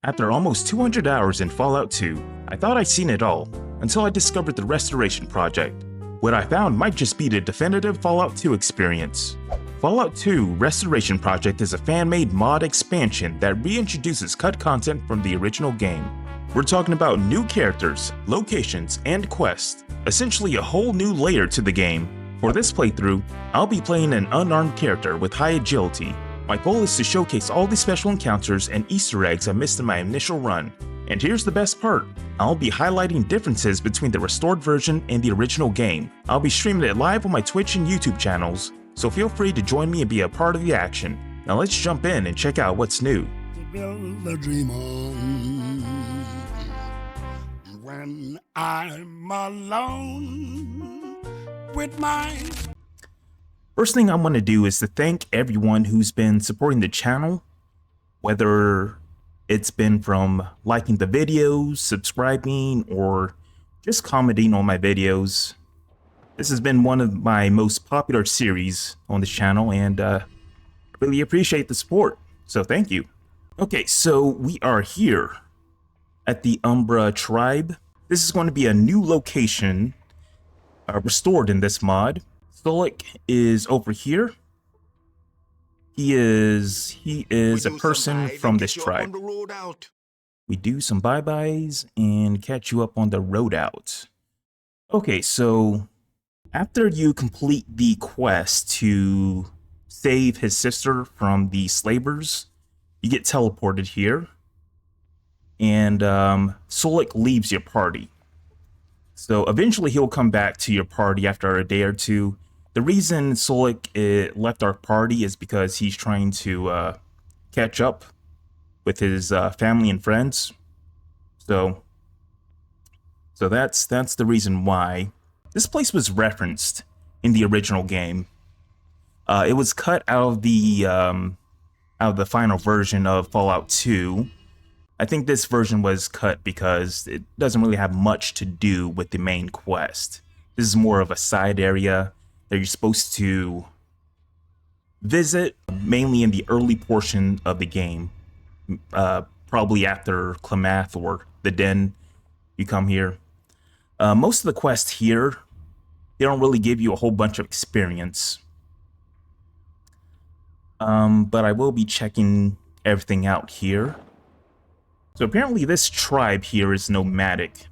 After almost 200 hours in Fallout 2, I thought I'd seen it all, until I discovered the Restoration Project. What I found might just be the definitive Fallout 2 experience. Fallout 2 Restoration Project is a fan-made mod expansion that reintroduces cut content from the original game. We're talking about new characters, locations, and quests, essentially a whole new layer to the game. For this playthrough, I'll be playing an unarmed character with high agility. My goal is to showcase all the special encounters and Easter eggs I missed in my initial run. And here's the best part, I'll be highlighting differences between the restored version and the original game. I'll be streaming it live on my Twitch and YouTube channels, so feel free to join me and be a part of the action. Now let's jump in and check out what's new. Build a dream on when I'm alone with my... First thing I want to do is to thank everyone who's been supporting the channel, whether it's been from liking the videos, subscribing, or just commenting on my videos. This has been one of my most popular series on this channel, and I really appreciate the support, so thank you. Okay, so we are here at the Umbra Tribe. This is going to be a new location restored in this mod. Sulik is over here. He is a person from this tribe. We do some bye-byes and catch you up on the road out. Okay, so after you complete the quest to save his sister from the slavers, you get teleported here, and Sulik leaves your party. So eventually he'll come back to your party after a day or two. The reason Sulik left our party is because he's trying to catch up with his family and friends. So that's the reason why. This place was referenced in the original game. It was cut out of the final version of Fallout 2. I think this version was cut because it doesn't really have much to do with the main quest. This is more of a side area that you're supposed to visit, mainly in the early portion of the game. Probably after Klamath or the Den, you come here. Most of the quests here, they don't really give you a whole bunch of experience. But I will be checking everything out here. So apparently this tribe here is nomadic.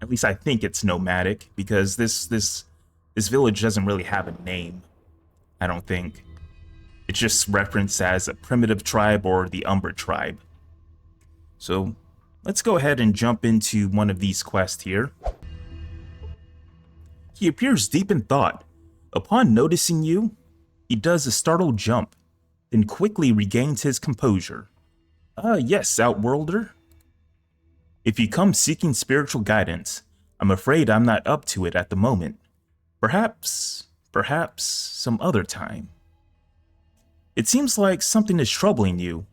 At least I think it's nomadic, because this village doesn't really have a name, I don't think. It's just referenced as a primitive tribe or the Umbra Tribe. So let's go ahead and jump into one of these quests here. He appears deep in thought. Upon noticing you, he does a startled jump, then quickly regains his composure. Yes, Outworlder. If you come seeking spiritual guidance, I'm afraid I'm not up to it at the moment. Perhaps some other time. It seems like something is troubling you.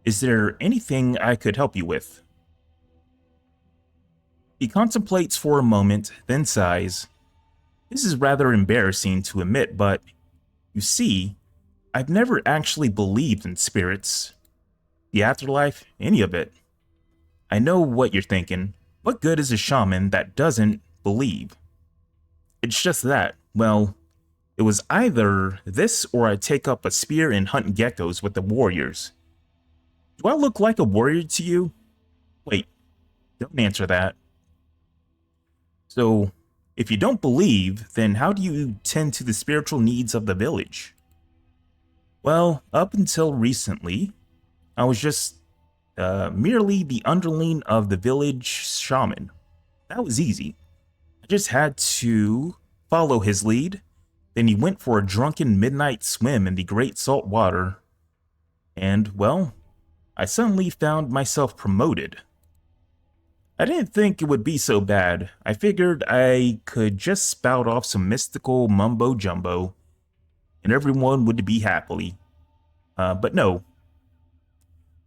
Is there anything I could help you with? He contemplates for a moment, then sighs. This is rather embarrassing to admit, but you see, I've never actually believed in spirits, the afterlife, any of it. I know what you're thinking. What good is a shaman that doesn't believe? It's just that, well, it was either this or I take up a spear and hunt geckos with the warriors. Do I look like a warrior to you? Wait, don't answer that. So, if you don't believe, then how do you tend to the spiritual needs of the village? Well, up until recently, I was just merely the underling of the village shaman. That was easy. I just had to follow his lead. Then he went for a drunken midnight swim in the great salt water. And, well, I suddenly found myself promoted. I didn't think it would be so bad. I figured I could just spout off some mystical mumbo-jumbo, and everyone would be happily. But no.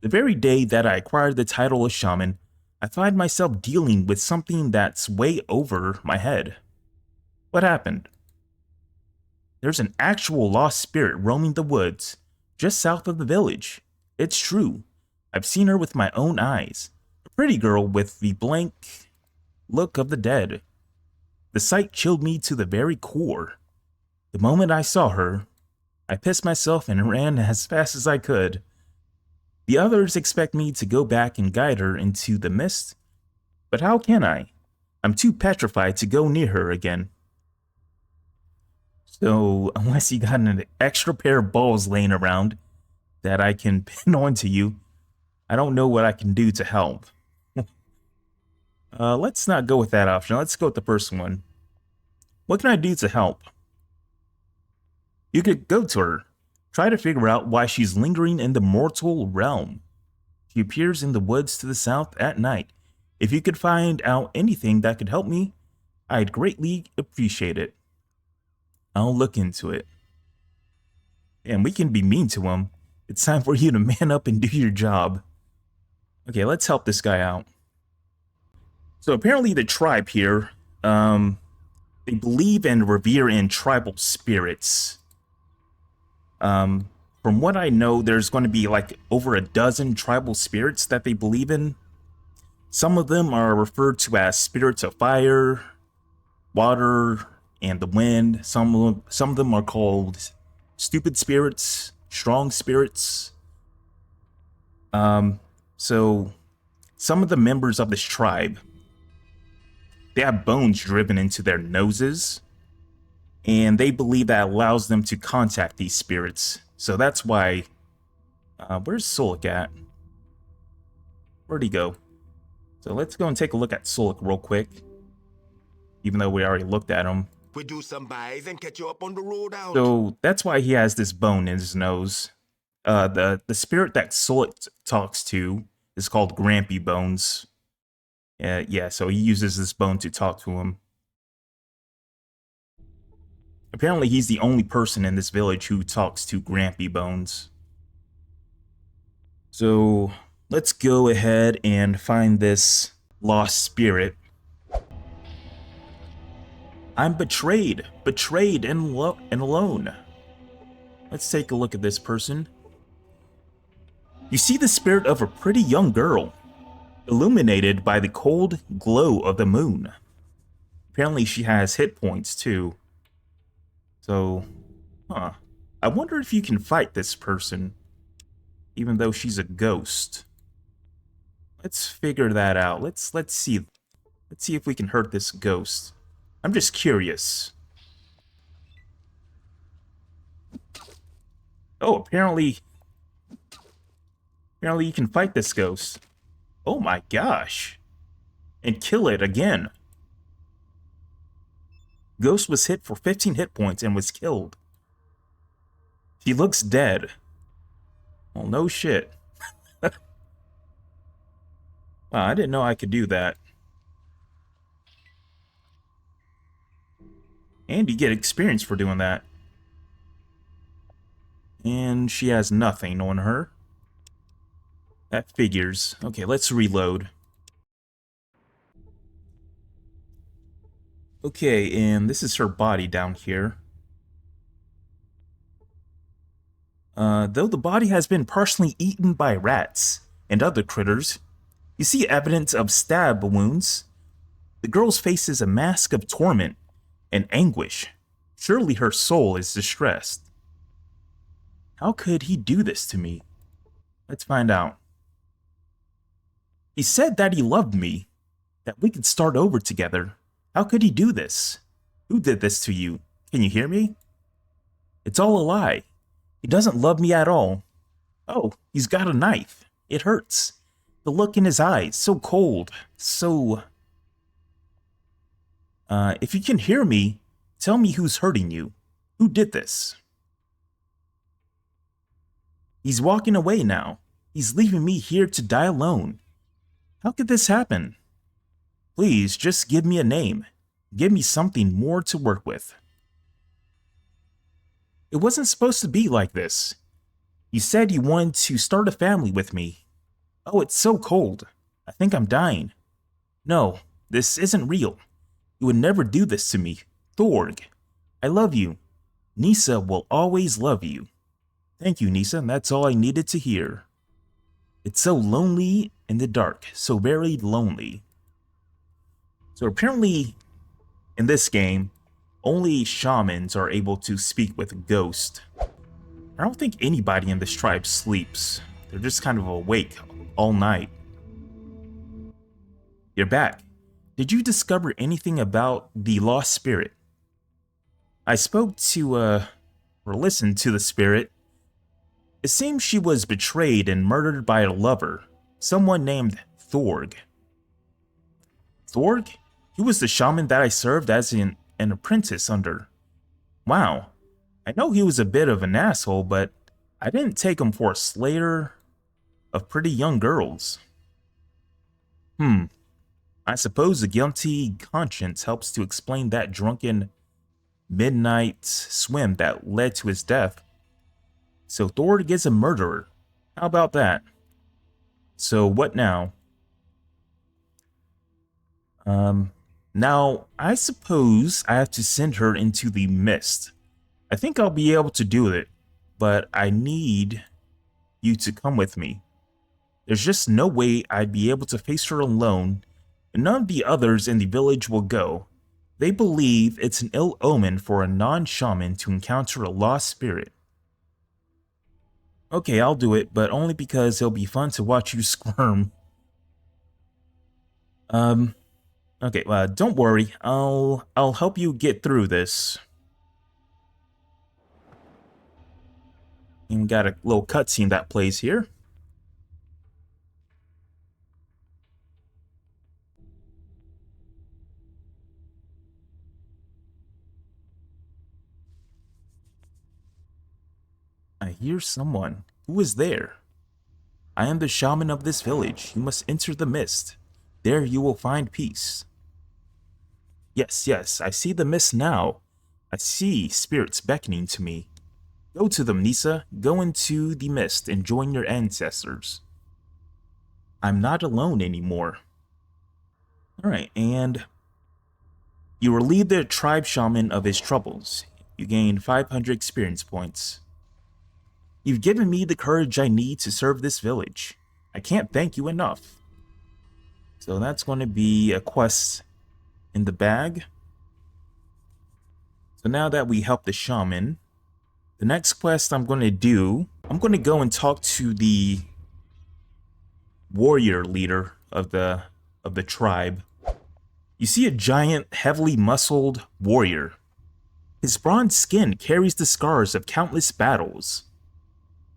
The very day that I acquired the title of shaman, I find myself dealing with something that's way over my head. What happened? There's an actual lost spirit roaming the woods, just south of the village. It's true. I've seen her with my own eyes. A pretty girl with the blank look of the dead. The sight chilled me to the very core. The moment I saw her, I pissed myself and ran as fast as I could. The others expect me to go back and guide her into the mist, but how can I? I'm too petrified to go near her again. So, unless you got an extra pair of balls laying around that I can pin onto you, I don't know what I can do to help. Let's not go with that option. Let's go with the first one. What can I do to help? You could go to her. Try to figure out why she's lingering in the mortal realm. She appears in the woods to the south at night. If you could find out anything that could help me, I'd greatly appreciate it. I'll look into it. And we can be mean to him. It's time for you to man up and do your job. Okay, let's help this guy out. So apparently the tribe here, they believe and revere in tribal spirits. From what I know, there's going to be like over a dozen tribal spirits that they believe in. Some of them are referred to as spirits of fire, water, and the wind. Some of them are called stupid spirits, strong spirits. So some of the members of this tribe, they have bones driven into their noses, and they believe that allows them to contact these spirits. So that's why, where's Sulik at? Where'd he go? So let's go and take a look at Sulik real quick, even though we already looked at him. We do some buys and catch you up on the road out. So that's why he has this bone in his nose. The spirit that Sulik talks to is called Grampy Bones. Yeah, so he uses this bone to talk to him. Apparently he's the only person in this village who talks to Grampy Bones. So let's go ahead and find this lost spirit. I'm betrayed and alone. Let's take a look at this person. You see the spirit of a pretty young girl, illuminated by the cold glow of the moon. Apparently she has hit points too. So, I wonder if you can fight this person, even though she's a ghost. Let's figure that out. Let's see if we can hurt this ghost. I'm just curious. Oh, apparently you can fight this ghost. Oh my gosh. And kill it again. Ghost was hit for 15 hit points and was killed. She looks dead. Well, no shit. Wow, I didn't know I could do that. And you get experience for doing that. And she has nothing on her. That figures. Okay, let's reload. Okay, and this is her body down here. Though the body has been partially eaten by rats and other critters, you see evidence of stab wounds. The girl's face is a mask of torment and anguish. Surely her soul is distressed. How could he do this to me? Let's find out. He said that he loved me, that we could start over together. How could he do this? Who did this to you? Can you hear me? It's all a lie. He doesn't love me at all. Oh, he's got a knife. It hurts. The look in his eyes, so cold, so... if you can hear me, tell me who's hurting you. Who did this? He's walking away now. He's leaving me here to die alone. How could this happen? Please, just give me a name. Give me something more to work with. It wasn't supposed to be like this. You said you wanted to start a family with me. Oh, it's so cold. I think I'm dying. No, this isn't real. You would never do this to me. Thorg, I love you. Nisa will always love you. Thank you, Nisa, and that's all I needed to hear. It's so lonely in the dark, so very lonely. So apparently, in this game, only shamans are able to speak with ghosts. I don't think anybody in this tribe sleeps. They're just kind of awake all night. You're back. Did you discover anything about the lost spirit? I spoke to, or listened to the spirit. It seems she was betrayed and murdered by a lover, someone named Thorg. Thorg? He was the shaman that I served as an apprentice under. Wow. I know he was a bit of an asshole, but I didn't take him for a slayer of pretty young girls. I suppose the guilty conscience helps to explain that drunken midnight swim that led to his death. So Thorg is a murderer. How about that? So what now? Now, I suppose I have to send her into the mist. I think I'll be able to do it, but I need you to come with me. There's just no way I'd be able to face her alone, and none of the others in the village will go. They believe it's an ill omen for a non-shaman to encounter a lost spirit. Okay, I'll do it, but only because it'll be fun to watch you squirm. Okay, don't worry. I'll help you get through this. And we got a little cutscene that plays here. I hear someone. Who is there? I am the shaman of this village. You must enter the mist. There you will find peace. Yes, I see the mist now. I see spirits beckoning to me. Go to them, Nisa. Go into the mist and join your ancestors. I'm not alone anymore. Alright, and you relieve the tribe shaman of his troubles. You gain 500 experience points. You've given me the courage I need to serve this village. I can't thank you enough. So that's going to be a quest in the bag. So now that we help the shaman, the next quest I'm going to do, I'm going to go and talk to the warrior leader of the tribe. You see a giant, heavily muscled warrior. His bronze skin carries the scars of countless battles.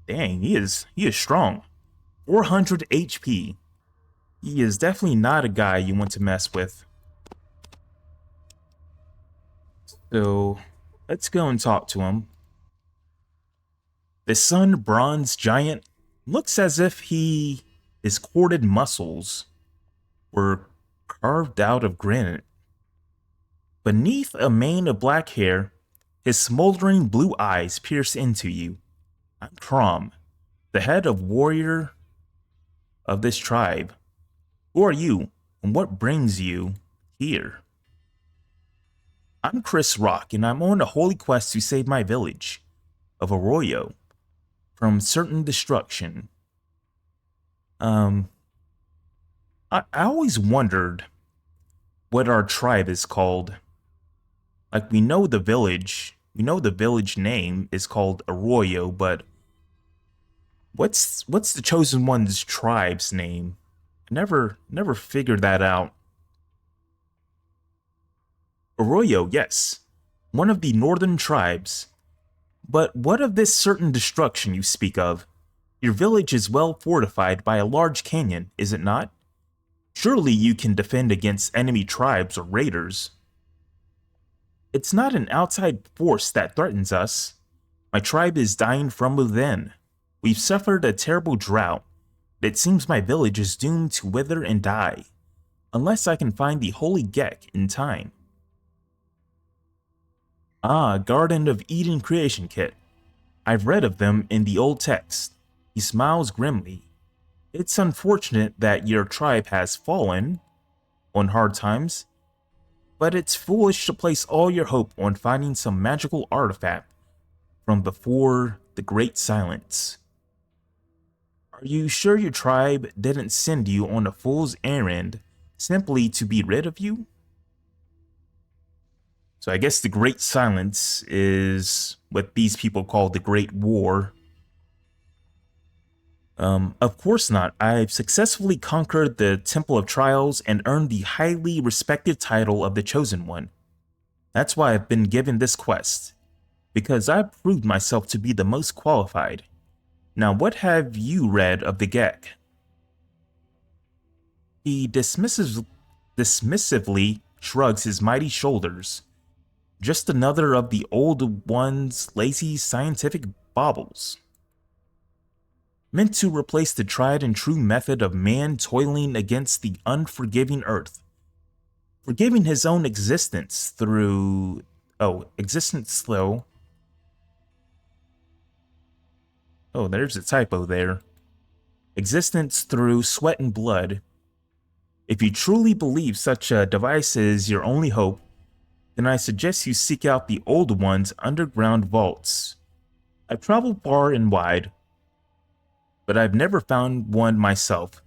Dang, he is strong. 400 HP. He is definitely not a guy you want to mess with. So, let's go and talk to him. The sun bronze giant looks as if his corded muscles were carved out of granite. Beneath a mane of black hair, his smoldering blue eyes pierce into you. I'm Crom, the head of warrior of this tribe. Who are you, and what brings you here? I'm Chris Rock, and I'm on a holy quest to save my village of Arroyo from certain destruction. I always wondered what our tribe is called. Like, we know the village name is called Arroyo, but what's the Chosen One's tribe's name? I never figured that out. Arroyo, yes, one of the northern tribes. But what of this certain destruction you speak of? Your village is well fortified by a large canyon, is it not? Surely you can defend against enemy tribes or raiders. It's not an outside force that threatens us. My tribe is dying from within. We've suffered a terrible drought. It seems my village is doomed to wither and die, unless I can find the Holy Gek in time. Ah, Garden of Eden creation kit. I've read of them in the old text. He smiles grimly. It's unfortunate that your tribe has fallen on hard times, but it's foolish to place all your hope on finding some magical artifact from before the Great Silence. Are you sure your tribe didn't send you on a fool's errand simply to be rid of you? So I guess the Great Silence is what these people call the Great War. Of course not. I've successfully conquered the Temple of Trials and earned the highly respected title of the Chosen One. That's why I've been given this quest, because I've proved myself to be the most qualified. Now, what have you read of the Gek? He dismissively shrugs his mighty shoulders. Just another of the old one's lazy scientific baubles, meant to replace the tried and true method of man toiling against the unforgiving earth, forgiving his own existence through... existence though. Oh, there's a typo there. Existence through sweat and blood. If you truly believe such a device is your only hope, then I suggest you seek out the old one's underground vaults. I've traveled far and wide, but I've never found one myself.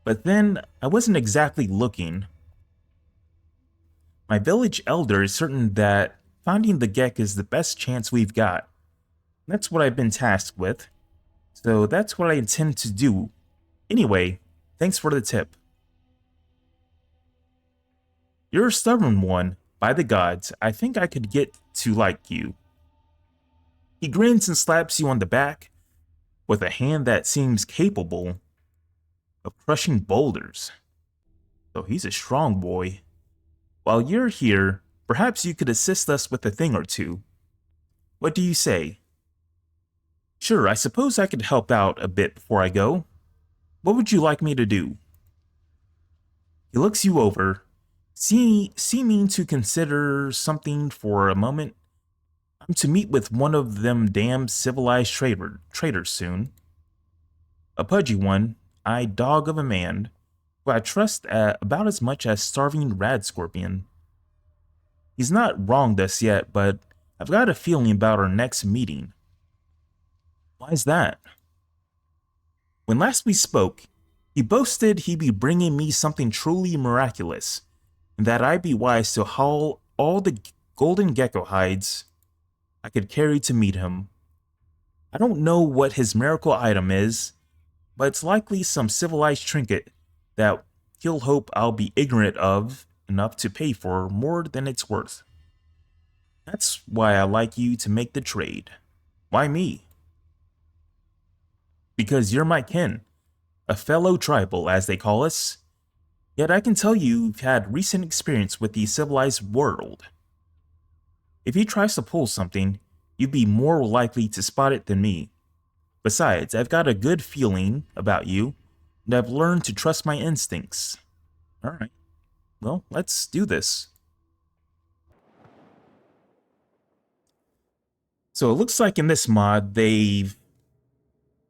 But then, I wasn't exactly looking. My village elder is certain that finding the Gek is the best chance we've got. That's what I've been tasked with. So that's what I intend to do. Anyway, thanks for the tip. You're a stubborn one. By the gods, I think I could get to like you. He grins and slaps you on the back with a hand that seems capable of crushing boulders. So he's a strong boy. While you're here, perhaps you could assist us with a thing or two. What do you say? Sure, I suppose I could help out a bit before I go. What would you like me to do? He looks you over, seeming to consider something for a moment. I'm to meet with one of them damn civilized traders soon. A pudgy one-eyed dog of a man, who I trust about as much as starving rad scorpion. He's not wronged us yet, but I've got a feeling about our next meeting. Why's that? When last we spoke, he boasted he'd be bringing me something truly miraculous, and that I'd be wise to haul all the golden gecko hides I could carry to meet him. I don't know what his miracle item is, but it's likely some civilized trinket that he'll hope I'll be ignorant of enough to pay for more than it's worth. That's why I like you to make the trade. Why me? Because you're my kin, a fellow tribal, as they call us. Yet I can tell you've had recent experience with the civilized world. If he tries to pull something, you'd be more likely to spot it than me. Besides, I've got a good feeling about you, and I've learned to trust my instincts. Alright, well, let's do this. So it looks like in this mod, they've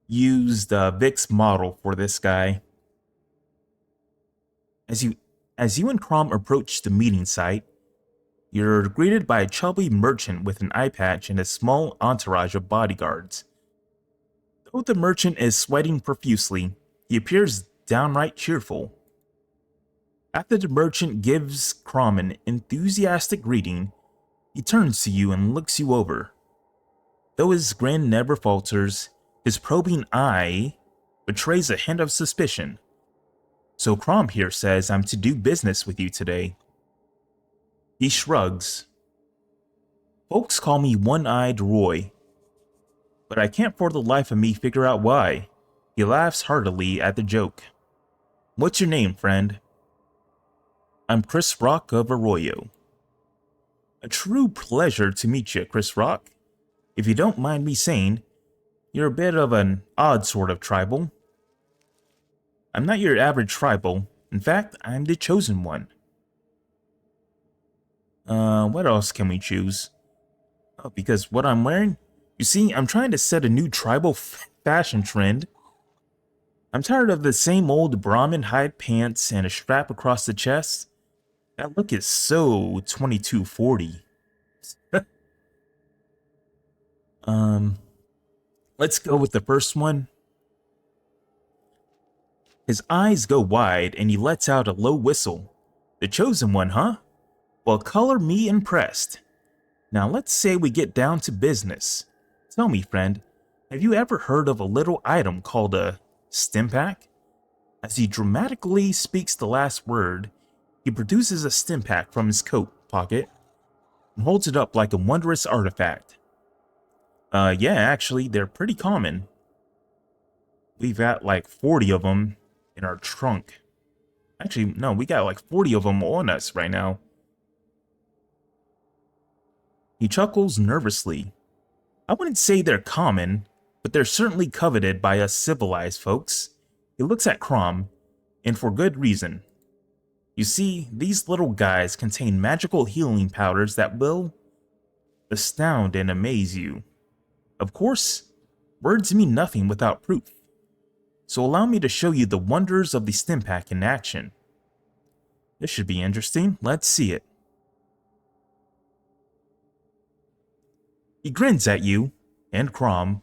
used Vic's model for this guy. As you and Crom approach the meeting site, you're greeted by a chubby merchant with an eye patch and a small entourage of bodyguards. Though the merchant is sweating profusely, he appears downright cheerful. After the merchant gives Crom an enthusiastic greeting, he turns to you and looks you over. Though his grin never falters, his probing eye betrays a hint of suspicion. So Crom here says I'm to do business with you today. He shrugs. Folks call me One-Eyed Roy, but I can't for the life of me figure out why. He laughs heartily at the joke. What's your name, friend? I'm Chris Rock of Arroyo. A true pleasure to meet you, Chris Rock. If you don't mind me saying, you're a bit of an odd sort of tribal. I'm not your average tribal. In fact, I'm the chosen one. What else can we choose? Oh, because what I'm wearing? You see, I'm trying to set a new tribal fashion trend. I'm tired of the same old Brahmin hide pants and a strap across the chest. That look is so 2240. Let's go with the first one. His eyes go wide and he lets out a low whistle. The chosen one, huh? Well, color me impressed. Now let's say we get down to business. Tell me, friend, have you ever heard of a little item called a stim pack? As he dramatically speaks the last word, he produces a stim pack from his coat pocket and holds it up like a wondrous artifact. Yeah, actually, they're pretty common. We've got like 40 of them in our trunk. Actually, no, we got like 40 of them on us right now. He chuckles nervously. I wouldn't say they're common, but they're certainly coveted by us civilized folks. He looks at Crom, and for good reason. You see, these little guys contain magical healing powders that will astound and amaze you. Of course, words mean nothing without proof. So allow me to show you the wonders of the stim pack in action. This should be interesting. Let's see it. He grins at you, and Crom,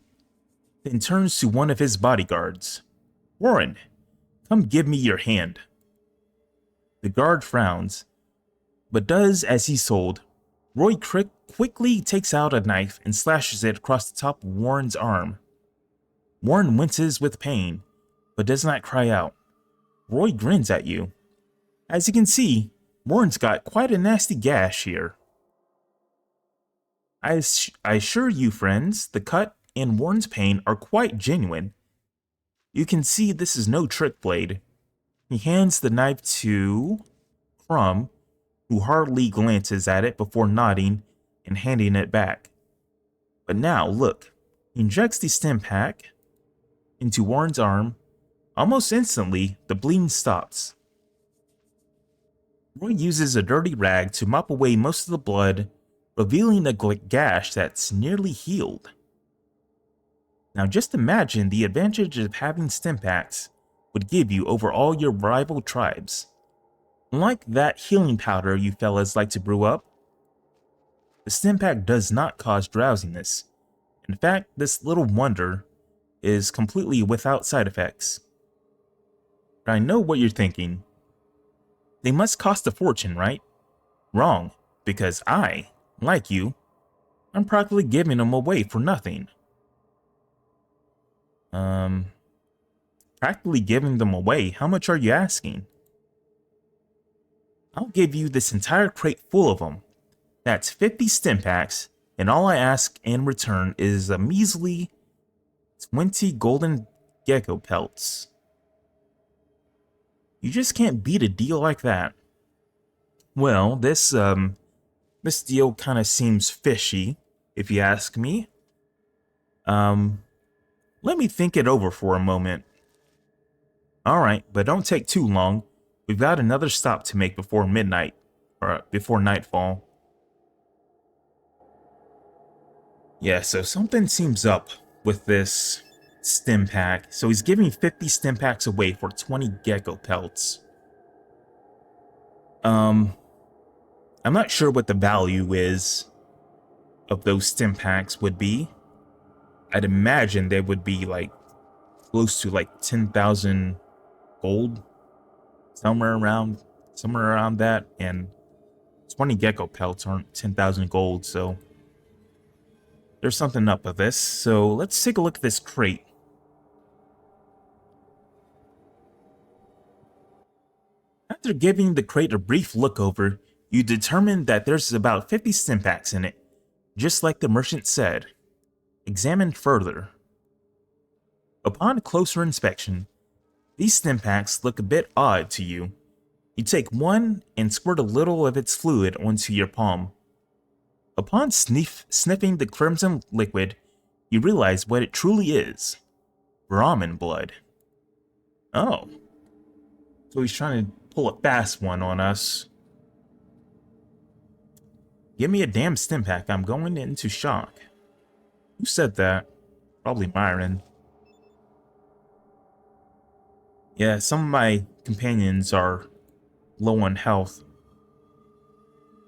then turns to one of his bodyguards. Warren, come give me your hand. The guard frowns, but does as he's told. Roy quickly takes out a knife and slashes it across the top of Warren's arm. Warren winces with pain, but does not cry out. Roy grins at you. As you can see, Warren's got quite a nasty gash here. I assure you, friends, the cut and Warren's pain are quite genuine. You can see this is no trick blade. He hands the knife to Crom, who hardly glances at it before nodding and handing it back. But now, look, he injects the stim pack into Warren's arm. Almost instantly, the bleeding stops. Roy uses a dirty rag to mop away most of the blood, revealing a gash that's nearly healed. Now just imagine the advantage of having stim packs would give you over all your rival tribes. Unlike that healing powder you fellas like to brew up, the stim pack does not cause drowsiness. In fact, this little wonder is completely without side effects. But I know what you're thinking. They must cost a fortune, right? Wrong, because I, like you, I'm practically giving them away for nothing. Practically giving them away? How much are you asking? I'll give you this entire crate full of them. That's 50 stim packs, and all I ask in return is a measly 20 golden gecko pelts. You just can't beat a deal like that. Well, this deal kind of seems fishy, if you ask me. Let me think it over for a moment. Alright, but don't take too long. We've got another stop to make before midnight, or before nightfall. Yeah, so something seems up with this stim pack. So he's giving 50 stim packs away for 20 gecko pelts. I'm not sure what the value is of those stim packs would be. I'd imagine they would be like close to like 10,000 gold, somewhere around that, and 20 gecko pelts aren't 10,000 gold, so there's something up with this. So let's take a look at this crate. After giving the crate a brief look over, you determine that there's about 50 stim packs in it, just like the merchant said. Examine further. Upon closer inspection, these stim packs look a bit odd to you. You take one and squirt a little of its fluid onto your palm. Upon sniffing the crimson liquid, you realize what it truly is. Brahmin blood. Oh. So he's trying to pull a fast one on us. Give me a damn stim pack, I'm going into shock. Who said that? Probably Myron. Yeah, some of my companions are low on health.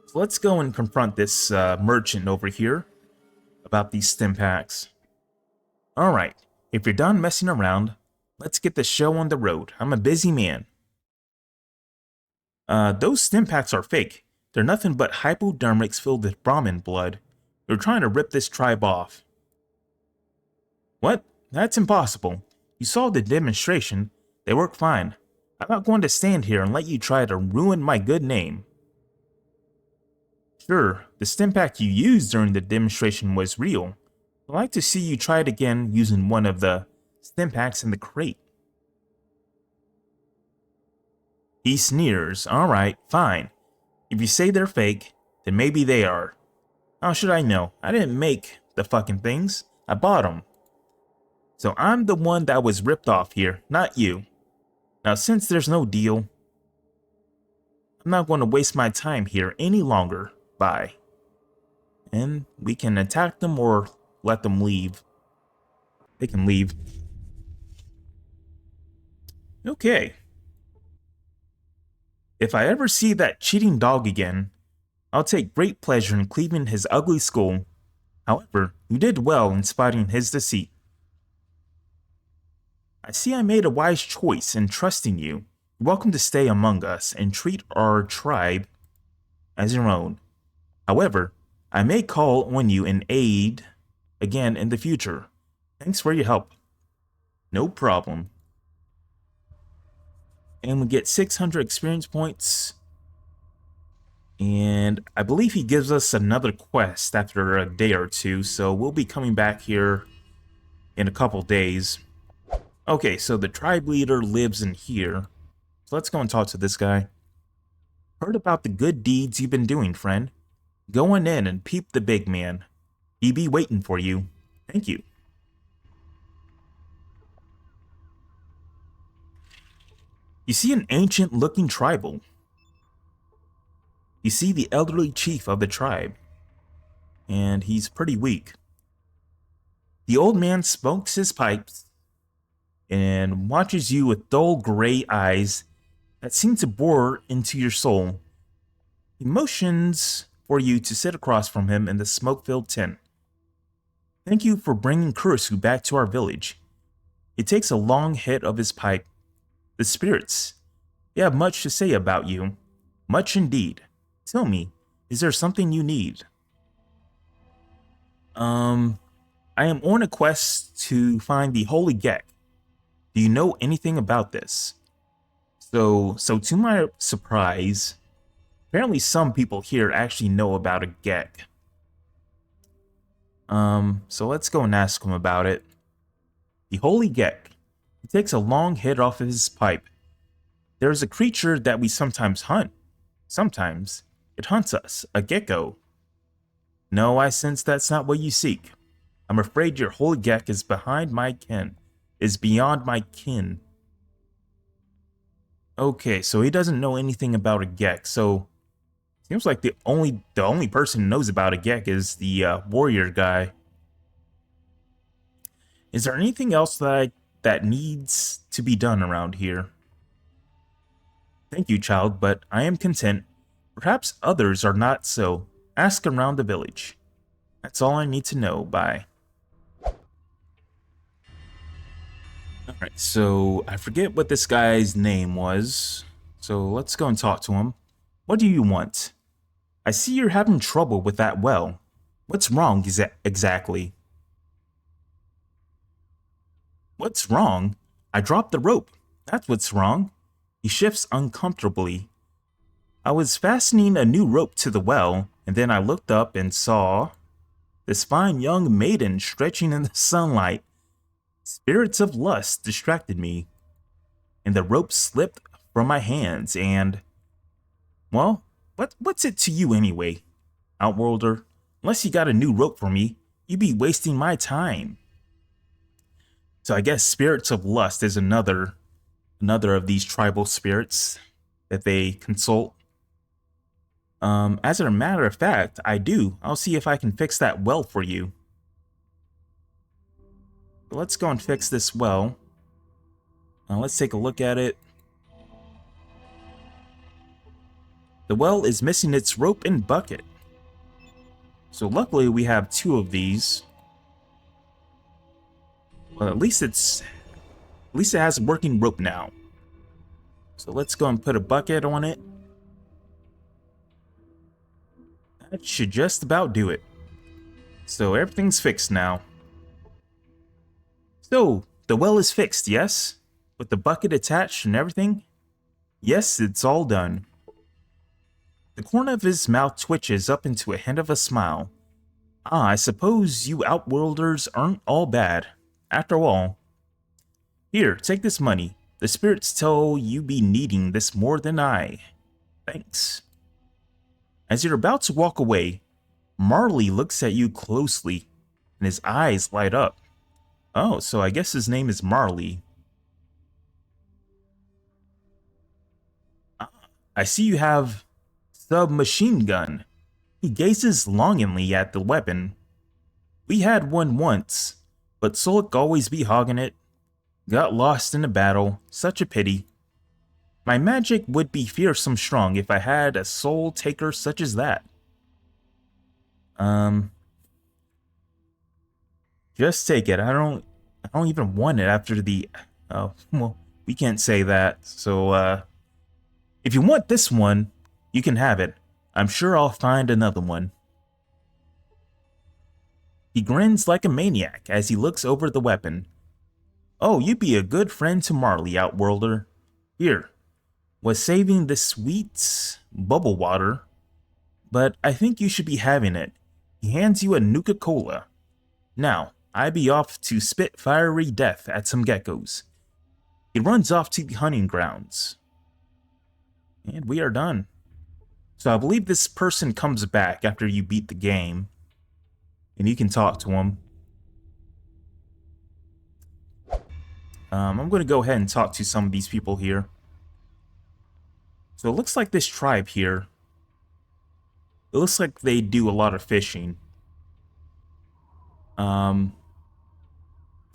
So let's go and confront this merchant over here about these stim packs. Alright, if you're done messing around, Let's get the show on the road. I'm a busy man. Those stim packs are fake. They're nothing but hypodermics filled with Brahmin blood. You're trying to rip this tribe off. What? That's impossible. You saw the demonstration. They work fine. I'm not going to stand here and let you try to ruin my good name. Sure, the stim pack you used during the demonstration was real. I'd like to see you try it again using one of the stim packs in the crate. He sneers. Alright, fine. If you say they're fake, then maybe they are. How should I know? I didn't make the fucking things. I bought them. So I'm the one that was ripped off here, not you. Now since there's no deal, I'm not going to waste my time here any longer. Bye. And we can attack them or let them leave. They can leave. Okay. If I ever see that cheating dog again, I'll take great pleasure in cleaving his ugly skull. However, you did well in spotting his deceit. I see I made a wise choice in trusting you. You're welcome to stay among us and treat our tribe as your own. However, I may call on you in aid again in the future. Thanks for your help. No problem. And we get 600 experience points. And I believe he gives us another quest after a day or two, so we'll be coming back here in a couple days. Okay, so the tribe leader lives in here. So let's go and talk to this guy. Heard about the good deeds you've been doing, friend. Go on in and peep the big man. He be waiting for you. Thank you. You see an ancient-looking tribal. You see the elderly chief of the tribe, and he's pretty weak. The old man smokes his pipes and watches you with dull gray eyes that seem to bore into your soul. He motions for you to sit across from him in the smoke-filled tent. Thank you for bringing Kurisu back to our village. He takes a long hit of his pipe. The spirits, they have much to say about you. Much indeed. Tell me, is there something you need? I am on a quest to find the Holy Gek. Do you know anything about this? So to my surprise, apparently some people here actually know about a Gek. So let's go and ask him about it. The Holy Gek. He takes a long hit off of his pipe. There is a creature that we sometimes hunt. Sometimes it hunts us, a gecko. No, I sense that's not what you seek. I'm afraid your Holy Gek is beyond my kin. Okay, so he doesn't know anything about a Gek, so seems like the only person who knows about a Gek is the warrior guy. Is there anything else that needs to be done around here? Thank you, child, but I am content. Perhaps others are not so. Ask around the village. That's all I need to know. Bye. Alright, so I forget what this guy's name was. So let's go and talk to him. What do you want? I see you're having trouble with that well. What's wrong exactly? What's wrong? I dropped the rope. That's what's wrong. He shifts uncomfortably. I was fastening a new rope to the well, and then I looked up and saw this fine young maiden stretching in the sunlight. Spirits of lust distracted me, and the rope slipped from my hands, and... well, what's it to you anyway, Outworlder? Unless you got a new rope for me, you'd be wasting my time. So I guess spirits of lust is another of these tribal spirits that they consult. As a matter of fact, I do. I'll see if I can fix that well for you. Let's go and fix this well. Let's take a look at it. The well is missing its rope and bucket. So luckily we have two of these. Well, at least At least it has a working rope now. So let's go and put a bucket on it. That should just about do it. So everything's fixed now. So, the well is fixed, yes? With the bucket attached and everything? Yes, it's all done. The corner of his mouth twitches up into a hint of a smile. Ah, I suppose you outworlders aren't all bad. After all. Here, take this money. The spirits tell you be needing this more than I. Thanks. As you're about to walk away, Marley looks at you closely, and his eyes light up. Oh, so I guess his name is Marley. Ah, I see you have submachine gun. He gazes longingly at the weapon. We had one once, but Sulik always be hogging it. Got lost in a battle, such a pity. My magic would be fearsome strong if I had a soul taker such as that. Just take it. I don't even want it after the... Oh, well, we can't say that. So, if you want this one, you can have it. I'm sure I'll find another one. He grins like a maniac as he looks over the weapon. Oh, you be a good friend to Marley, Outworlder. Here, was saving this sweet bubble water, but I think you should be having it. He hands you a Nuka-Cola. Now, I be off to spit fiery death at some geckos. He runs off to the hunting grounds. And we are done. So I believe this person comes back after you beat the game. And you can talk to him. I'm going to go ahead and talk to some of these people here. So it looks like this tribe here, it looks like they do a lot of fishing. From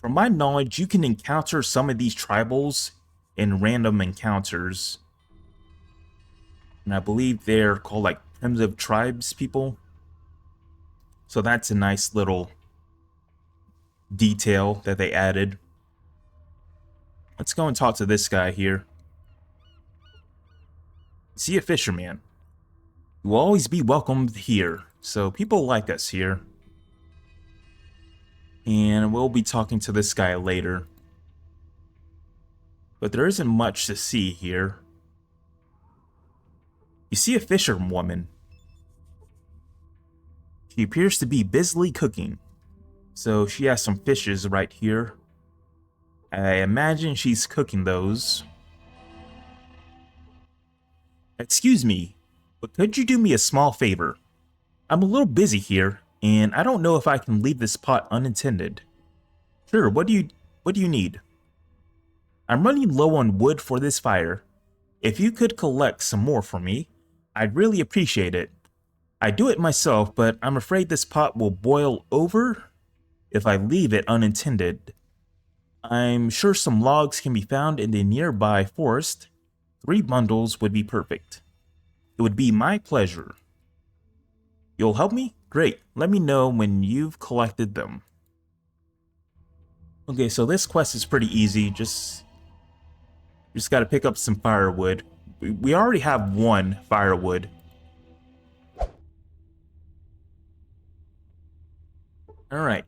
my knowledge, you can encounter some of these tribals in random encounters. And I believe they're called like primitive tribes people. So that's a nice little detail that they added. Let's go and talk to this guy here. Is he a fisherman? You will always be welcomed here, so people like us here. And we'll be talking to this guy later. But there isn't much to see here. You see a fisherwoman. She appears to be busily cooking. So she has some fishes right here. I imagine she's cooking those. Excuse me, but could you do me a small favor? I'm a little busy here, and I don't know if I can leave this pot unattended. Sure, what do you need? I'm running low on wood for this fire. If you could collect some more for me, I'd really appreciate it. I do it myself, but I'm afraid this pot will boil over if I leave it unattended. I'm sure some logs can be found in the nearby forest. 3 bundles would be perfect. It would be my pleasure. You'll help me? Great. Let me know when you've collected them. Okay, so this quest is pretty easy. Just gotta pick up some firewood. We already have 1 firewood. Alright.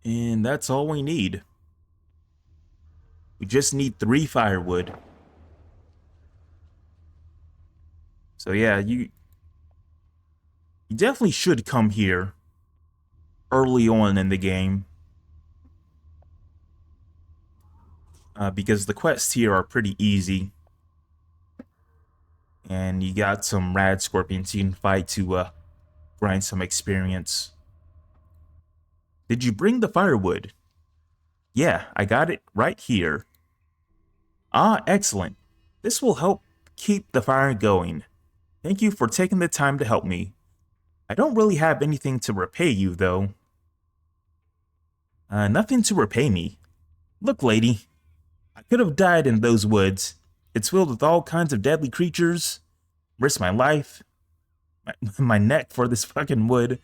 And that's all we need. We just need 3 firewood. So yeah, you definitely should come here early on in the game. Because the quests here are pretty easy. And you got some rad scorpions you can fight to grind some experience. Did you bring the firewood? Yeah, I got it right here. Ah, excellent. This will help keep the fire going. Thank you for taking the time to help me. I don't really have anything to repay you, though. Nothing to repay me. Look, lady. I could have died in those woods. It's filled with all kinds of deadly creatures. Risked my life. My neck for this fucking wood.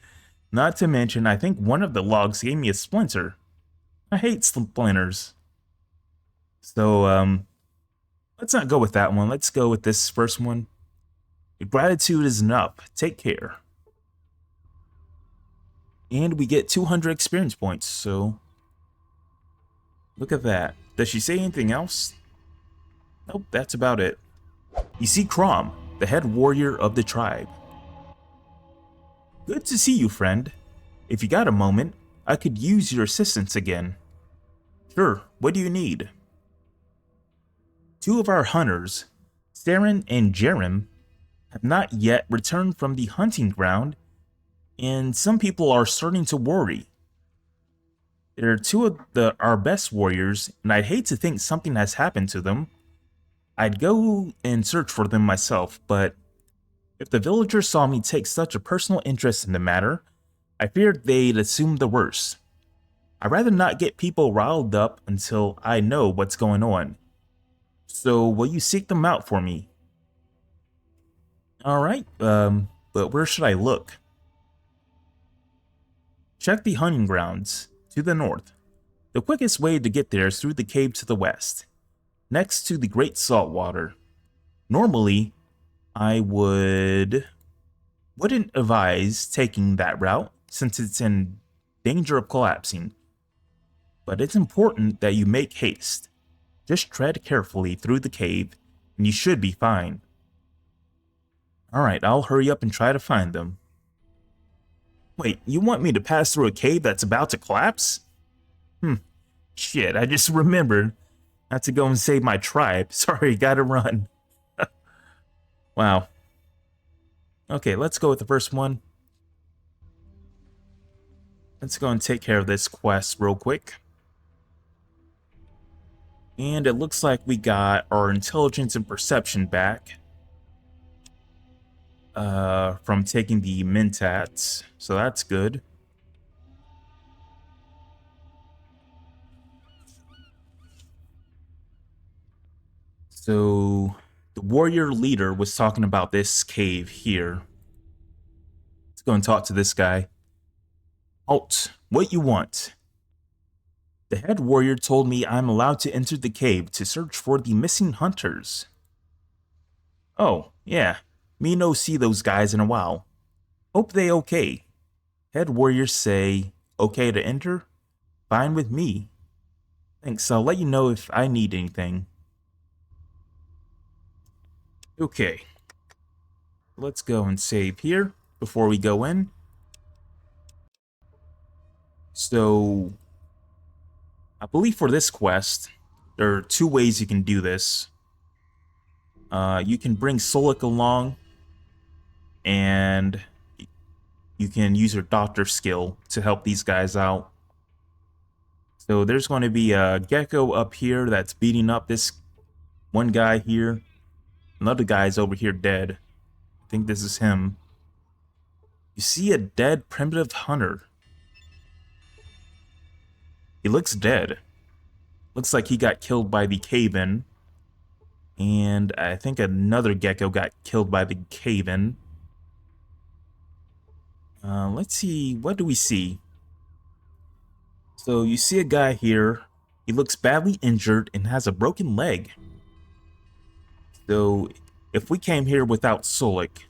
Not to mention, I think one of the logs gave me a splinter. I hate splinters. So, let's not go with that one. Let's go with this first one. Gratitude is enough. Take care. And we get 200 experience points, so look at that. Does she say anything else? Nope, that's about it. You see Crom, the head warrior of the tribe. Good to see you, friend. If you got a moment, I could use your assistance again. Sure, what do you need? Two of our hunters, Saren and Jerem, have not yet returned from the hunting ground, and some people are starting to worry. They're two of our best warriors, and I'd hate to think something has happened to them. I'd go and search for them myself, but if the villagers saw me take such a personal interest in the matter, I feared they'd assume the worst. I'd rather not get people riled up until I know what's going on. So will you seek them out for me? Alright, but where should I look? Check the hunting grounds to the north. The quickest way to get there is through the cave to the west, next to the Great Saltwater. Normally, I wouldn't advise taking that route since it's in danger of collapsing. But it's important that you make haste. Just tread carefully through the cave and you should be fine. Alright, I'll hurry up and try to find them. Wait, you want me to pass through a cave that's about to collapse? Shit, I just remembered. I have to go and save my tribe. Sorry, gotta run. Wow. Okay, let's go with the first one. Let's go and take care of this quest real quick. And it looks like we got our intelligence and perception back. From taking the mentats, so that's good. So the warrior leader was talking about this cave here. Let's go and talk to this guy. Halt, what you want? The head warrior told me I'm allowed to enter the cave to search for the missing hunters. Oh, yeah. Me no see those guys in a while. Hope they okay. Head warriors say, okay to enter? Fine with me. Thanks, I'll let you know if I need anything. Okay. Let's go and save here before we go in. So, I believe for this quest, there are two ways you can do this. You can bring Sulik along, and you can use your doctor skill to help these guys out. So there's going to be a gecko up here that's beating up this one guy here. Another guy's over here dead. I think this is him. You see a dead primitive hunter. He looks dead. Looks like he got killed by the cave-in. And I think another gecko got killed by the cave-in. Let's see, what do we see? So you see a guy here. He looks badly injured and has a broken leg. So if we came here without Sulik,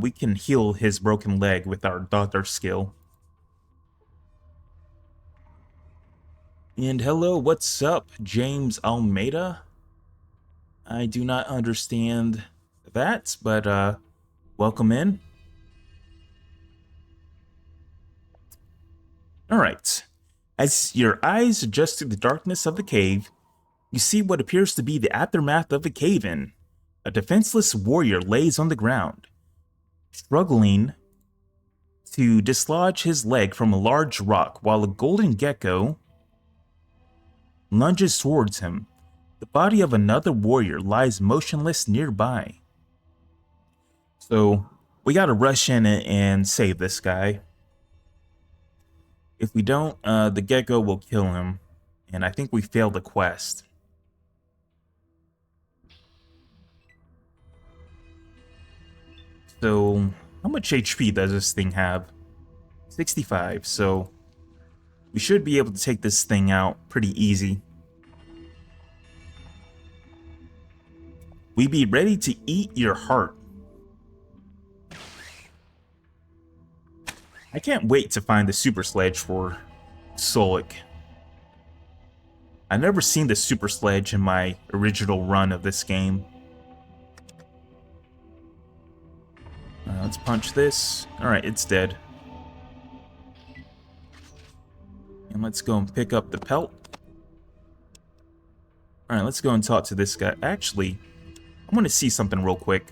we can heal his broken leg with our doctor skill. And hello, what's up, James Almeida? I do not understand that, but welcome in. Alright, as your eyes adjust to the darkness of the cave, you see what appears to be the aftermath of a cave-in. A defenseless warrior lays on the ground, struggling to dislodge his leg from a large rock while a golden gecko lunges towards him. The body of another warrior lies motionless nearby. So, we gotta rush in and save this guy. If we don't, the gecko will kill him, and I think we failed the quest. So, how much HP does this thing have? 65, so We should be able to take this thing out pretty easy. We be ready to eat your heart. I can't wait to find the super sledge for Sulik. I've never seen the super sledge in my original run of this game. Let's punch this. Alright, it's dead. And let's go and pick up the pelt. Alright, let's go and talk to this guy. Actually, I want to see something real quick.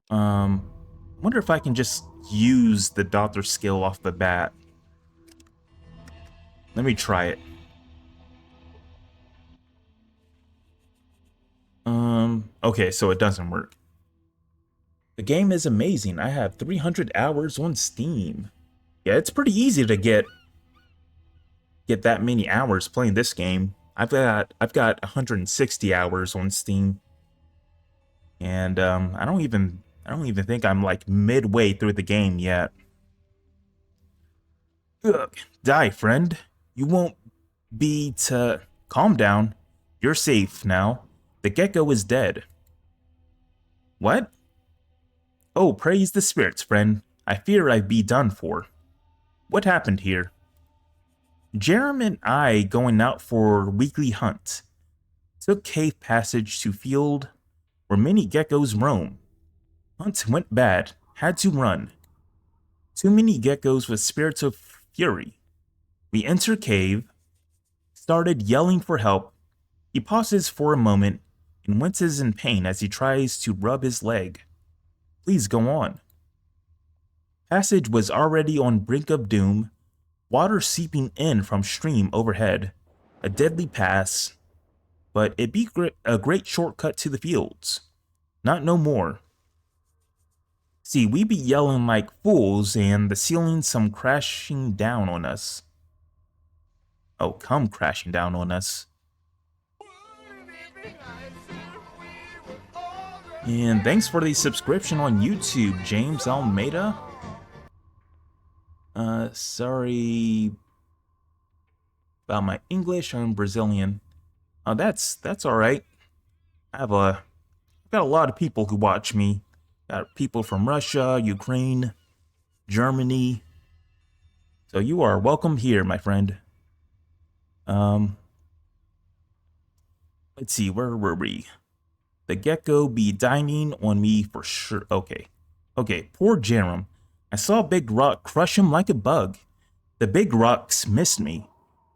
I wonder if I can just use the doctor skill off the bat. Let me try it. Okay, so it doesn't work. The game is amazing. I have 300 hours on Steam. Yeah, it's pretty easy to get that many hours playing this game. I've got 160 hours on Steam. And I don't even think I'm like midway through the game yet. Ugh, die, friend. You won't be to... Calm down. You're safe now. The gecko is dead. What? Oh, praise the spirits, friend. I fear I be done for. What happened here? Jerem and I going out for weekly hunt. Took cave passage to field where many geckos roam. Hunt went bad. Had to run. Too many geckos with spirits of fury. We enter cave. Started yelling for help. He pauses for a moment and winces in pain as he tries to rub his leg. Please go on. Passage was already on brink of doom. Water seeping in from stream overhead. A deadly pass. But it be a great shortcut to the fields. Not no more. See, we be yelling like fools and the ceiling some crashing down on us. Oh, come crashing down on us. And thanks for the subscription on YouTube, James Almeida. Sorry about my English. I'm Brazilian. Oh, that's all right. I've got a lot of people who watch me. Got people from Russia, Ukraine, Germany. So you are welcome here, my friend. Let's see, where were we? The gecko be dining on me for sure. Okay, poor Jerem. I saw a big rock crush him like a bug. The big rocks missed me,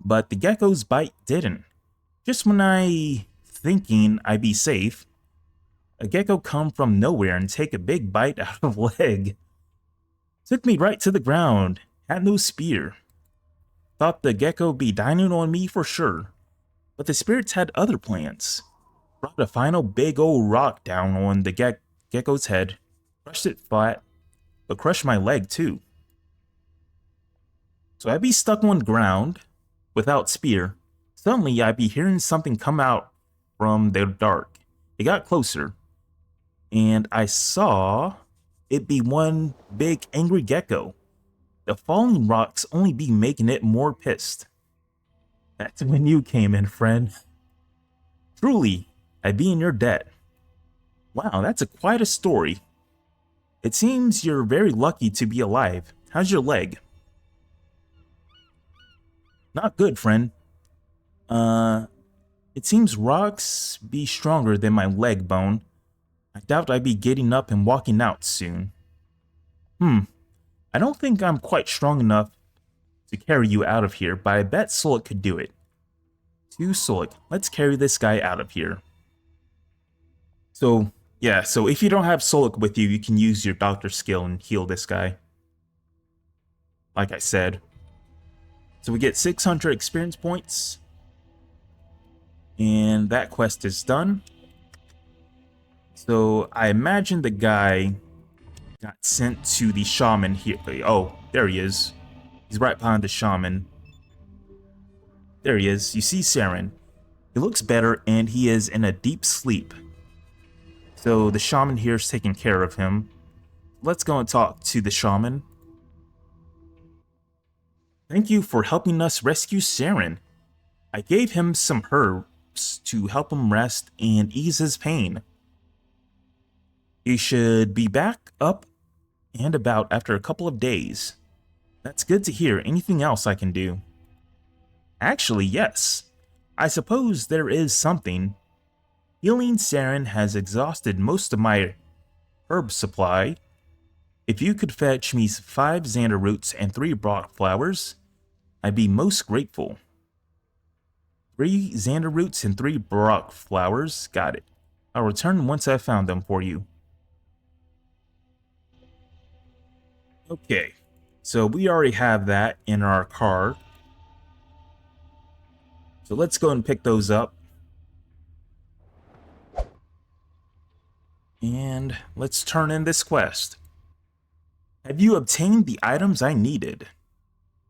but the gecko's bite didn't. Just when I thinking I be safe, a gecko come from nowhere and take a big bite out of leg. Took me right to the ground. Had no spear. Thought the gecko be dining on me for sure, but the spirits had other plans. Brought a final big old rock down on the gecko's head, crushed it flat, but crushed my leg too. So I be stuck on ground, without spear. Suddenly I be hearing something come out from the dark. It got closer, and I saw it be one big angry gecko. The falling rocks only be making it more pissed. That's when you came in, friend. Truly, I be in your debt. Wow, that's quite a story. It seems you're very lucky to be alive. How's your leg? Not good, friend. It seems rocks be stronger than my leg bone. I doubt I'd be getting up and walking out soon. I don't think I'm quite strong enough to carry you out of here, but I bet Sulik could do it. To Sulik, let's carry this guy out of here. So, yeah, so if you don't have Sulik with you, you can use your doctor skill and heal this guy. Like I said. So we get 600 experience points. And that quest is done. So I imagine the guy got sent to the shaman here. Oh, there he is. He's right behind the shaman. There he is. You see Saren. He looks better and he is in a deep sleep. So the shaman here is taking care of him. Let's go and talk to the shaman. Thank you for helping us rescue Saren. I gave him some herbs to help him rest and ease his pain. He should be back up and about after a couple of days. That's good to hear. Anything else I can do? Actually, yes. I suppose there is something. Healing Saren has exhausted most of my herb supply. If you could fetch me 5 Xander roots and 3 Brock flowers, I'd be most grateful. 3 Xander roots and 3 Brock flowers. Got it. I'll return once I've found them for you. Okay, so we already have that in our car. So let's go and pick those up. And let's turn in this quest. Have you obtained the items I needed?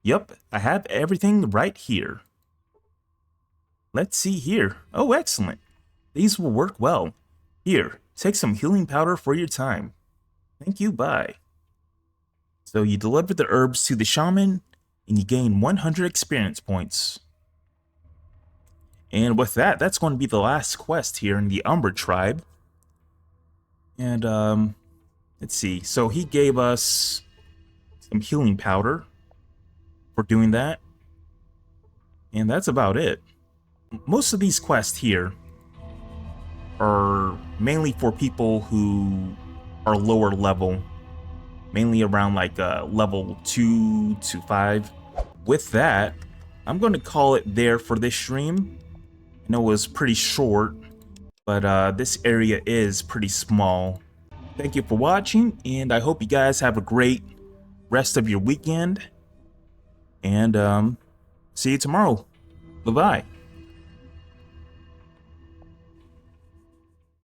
Yep, I have everything right here. Let's see here. Oh, excellent. These will work well. Here, take some healing powder for your time. Thank you, bye. So you deliver the herbs to the shaman, and you gain 100 experience points. And with that, that's going to be the last quest here in the Umbra Tribe. And, let's see. So he gave us some healing powder for doing that. And that's about it. Most of these quests here are mainly for people who are lower level. Mainly around like level 2 to 5. With that, I'm going to call it there for this stream. I know it was pretty short, but this area is pretty small. Thank you for watching, and I hope you guys have a great rest of your weekend. And see you tomorrow. Bye-bye.